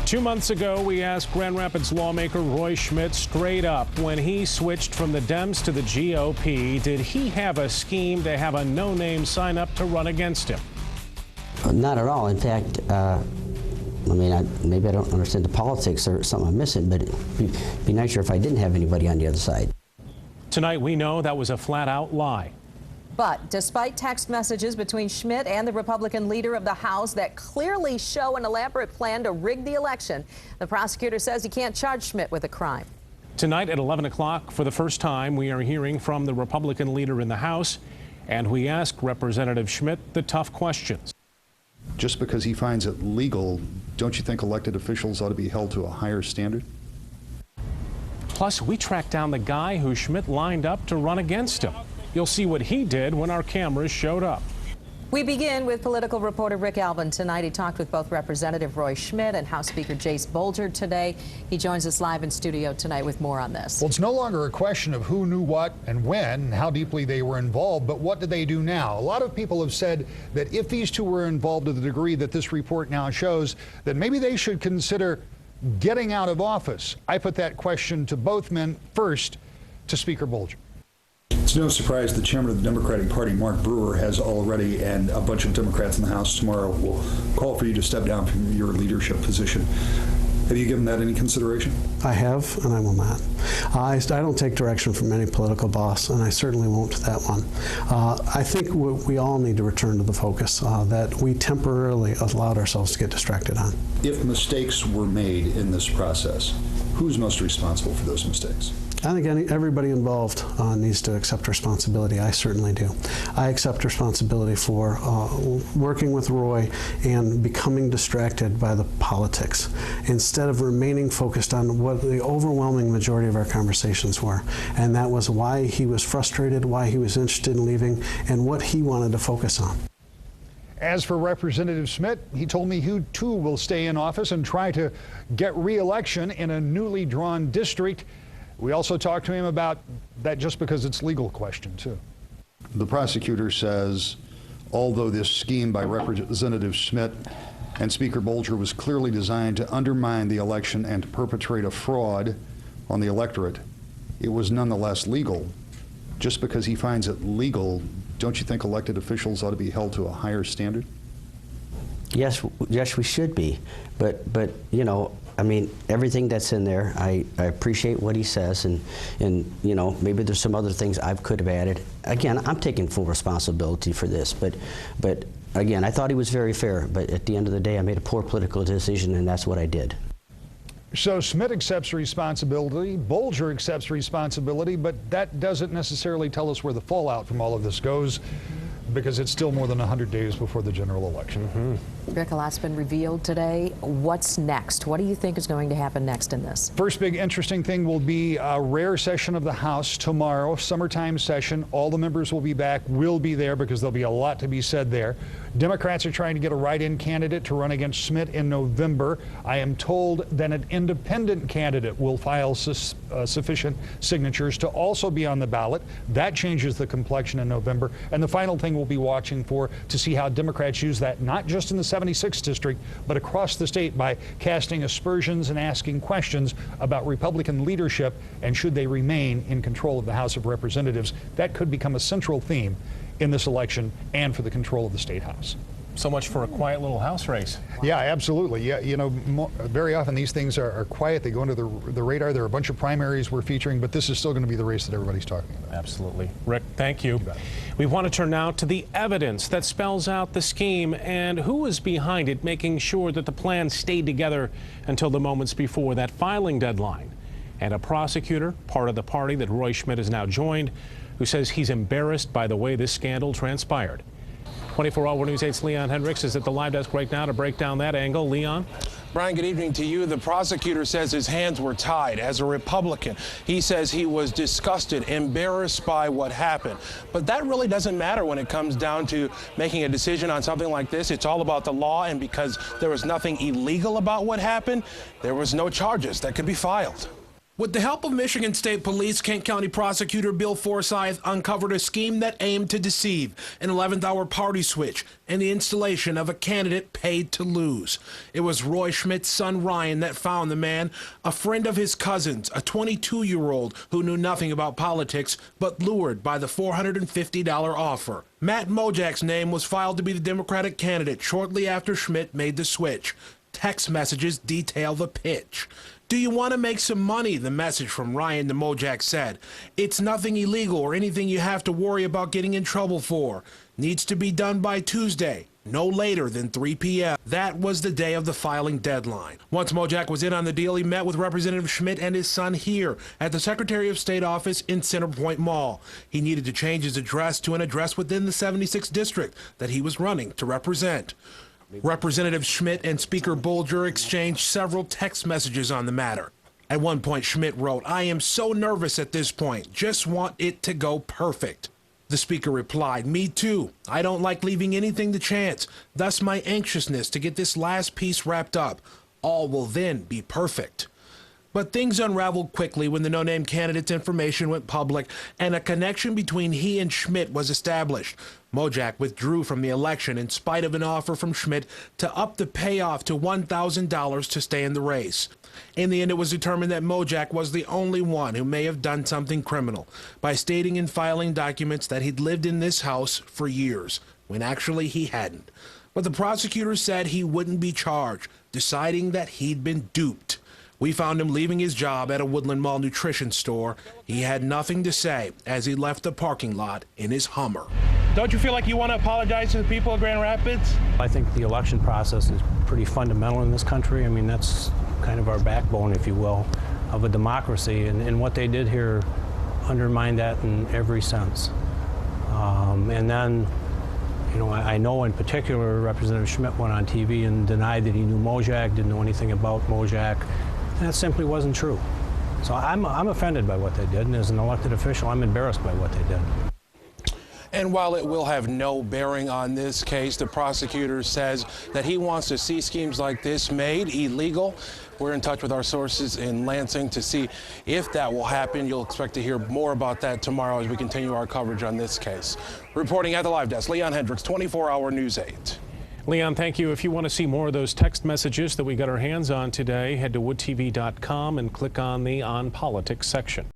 2 months ago, we asked Grand Rapids lawmaker Roy Schmidt straight up, when he switched from the Dems to the GOP, did he have a scheme to have a no-name sign up to run against him? Not at all. In fact, maybe I don't understand the politics or something I'm missing, but it'd be nicer if I didn't have anybody on the other side. Tonight, we know that was a flat-out lie. But despite text messages between Schmidt and the Republican leader of the House that clearly show an elaborate plan to rig the election, the prosecutor says he can't charge Schmidt with a crime. Tonight at 11 o'clock, for the first time, we are hearing from the Republican leader in the House, and we ask Representative Schmidt the tough questions. Just because he finds it legal, don't you think elected officials ought to be held to a higher standard? Plus, we tracked down the guy who Schmidt lined up to run against him. You'll see what he did when our cameras showed up. We begin with political reporter Rick Alvin. Tonight he talked with both Representative Roy Schmidt and House Speaker Jace Bolger today. He joins us live in studio tonight with more on this. Well, it's no longer a question of who knew what and when and how deeply they were involved, but what do they do now? A lot of people have said that if these two were involved to the degree that this report now shows, that maybe they should consider getting out of office. I put that question to both men. First, to Speaker Bolger. It's no surprise the chairman of the Democratic Party, Mark Brewer, has already, and a bunch of Democrats in the House tomorrow will call for you to step down from your leadership position. Have you given that any consideration? I have, and I will not. I don't take direction from any political boss, and I certainly won't to that one. I think we all need to return to the focus that we temporarily allowed ourselves to get distracted on. If mistakes were made in this process, who's most responsible for those mistakes? I think everybody involved needs to accept responsibility. I certainly do. I accept responsibility for working with Roy and becoming distracted by the politics instead of remaining focused on what the overwhelming majority of our conversations were. And that was why he was frustrated, why he was interested in leaving, and what he wanted to focus on. As for Representative Schmidt, he told me he too will stay in office and try to get re-election in a newly drawn district. We also talked to him about that just because it's legal question, too. The prosecutor says, although this scheme by Representative Schmidt and Speaker Bolger was clearly designed to undermine the election and to perpetrate a fraud on the electorate, it was nonetheless legal. Just because he finds it legal, don't you think elected officials ought to be held to a higher standard? Yes, we should be. But you know, I mean, everything that's in there, I appreciate what he says, and you know, maybe there's some other things I could have added. Again, I'm taking full responsibility for this, but again, I thought he was very fair, but at the end of the day, I made a poor political decision, and that's what I did. So Schmidt accepts responsibility, Bolger accepts responsibility, but that doesn't necessarily tell us where the fallout from all of this goes, because it's still more than 100 days before the general election. Rick, a lot's been revealed today. What's next? What do you think is going to happen next in this? First big interesting thing will be a rare session of the House tomorrow, summertime session. All the members will be back, will be there, because there'll be a lot to be said there. Democrats are trying to get a write-in candidate to run against Schmidt in November. I am told that an independent candidate will file sufficient signatures to also be on the ballot. That changes the complexion in November. And the final thing we'll be watching for to see how Democrats use that, not just in the 76th district, but across the state, by casting aspersions and asking questions about Republican leadership and should they remain in control of the House of Representatives. That could become a central theme in this election and for the control of the State House. So much for a quiet little House race. Yeah, absolutely. Yeah, you know, very often these things are quiet. They go under the radar. There are a bunch of primaries we're featuring, but this is still going to be the race that everybody's talking about. Absolutely. Rick, thank you. We want to turn now to the evidence that spells out the scheme and who was behind it, making sure that the plan stayed together until the moments before that filing deadline. And a prosecutor, part of the party that Roy Schmidt has now joined, who says he's embarrassed by the way this scandal transpired. 24 Hour News 8's Leon Hendricks is at the live desk right now to break down that angle. Leon? Brian, good evening to you. The prosecutor says his hands were tied. As a Republican, he says he was disgusted, embarrassed by what happened. But that really doesn't matter when it comes down to making a decision on something like this. It's all about the law, and because there was nothing illegal about what happened, there was no charges that could be filed. With the help of Michigan State Police, Kent County Prosecutor Bill Forsyth uncovered a scheme that aimed to deceive, an 11th-hour party switch, and the installation of a candidate paid to lose. It was Roy Schmidt's son Ryan that found the man, a friend of his cousin's, a 22-year-old who knew nothing about politics but lured by the $450 offer. Matt Mojak's name was filed to be the Democratic candidate shortly after Schmidt made the switch. Text messages detail the pitch. "Do you want to make some money?" the message from Ryan to Mojak said. "It's nothing illegal or anything you have to worry about getting in trouble for. Needs to be done by Tuesday, no later than 3 p.m. That was the day of the filing deadline. Once Mojak was in on the deal, he met with Representative Schmidt and his son here at the Secretary of State office in Centerpoint Mall. He needed to change his address to an address within the 76th district that he was running to represent. Representative Schmidt and Speaker Bolger exchanged several text messages on the matter. At one point, Schmidt wrote, "I am so nervous at this point, just want it to go perfect." The Speaker replied, "Me too. I don't like leaving anything to chance, thus my anxiousness to get this last piece wrapped up. All will then be perfect." But things unraveled quickly when the no-name candidate's information went public and a connection between he and Schmidt was established. Mojak withdrew from the election in spite of an offer from Schmidt to up the payoff to $1,000 to stay in the race. In the end, it was determined that Mojak was the only one who may have done something criminal by stating in filing documents that he'd lived in this house for years, when actually he hadn't. But the prosecutor said he wouldn't be charged, deciding that he'd been duped. We found him leaving his job at a Woodland Mall nutrition store. He had nothing to say as he left the parking lot in his Hummer. Don't you feel like you want to apologize to the people of Grand Rapids? I think the election process is pretty fundamental in this country. I mean, that's kind of our backbone, if you will, of a democracy. And what they did here undermined that in every sense. And then, you know, I know in particular Representative Schmidt went on TV and denied that he knew Mojak, didn't know anything about Mojak. And that simply wasn't true. So I'm offended by what they did, and as an elected official, I'm embarrassed by what they did. And while it will have no bearing on this case, the prosecutor says that he wants to see schemes like this made illegal. We're in touch with our sources in Lansing to see if that will happen. You'll expect to hear more about that tomorrow as we continue our coverage on this case. Reporting at the live desk, Leon Hendricks, 24-hour News 8. Leon, thank you. If you want to see more of those text messages that we got our hands on today, head to woodtv.com and click on the On Politics section.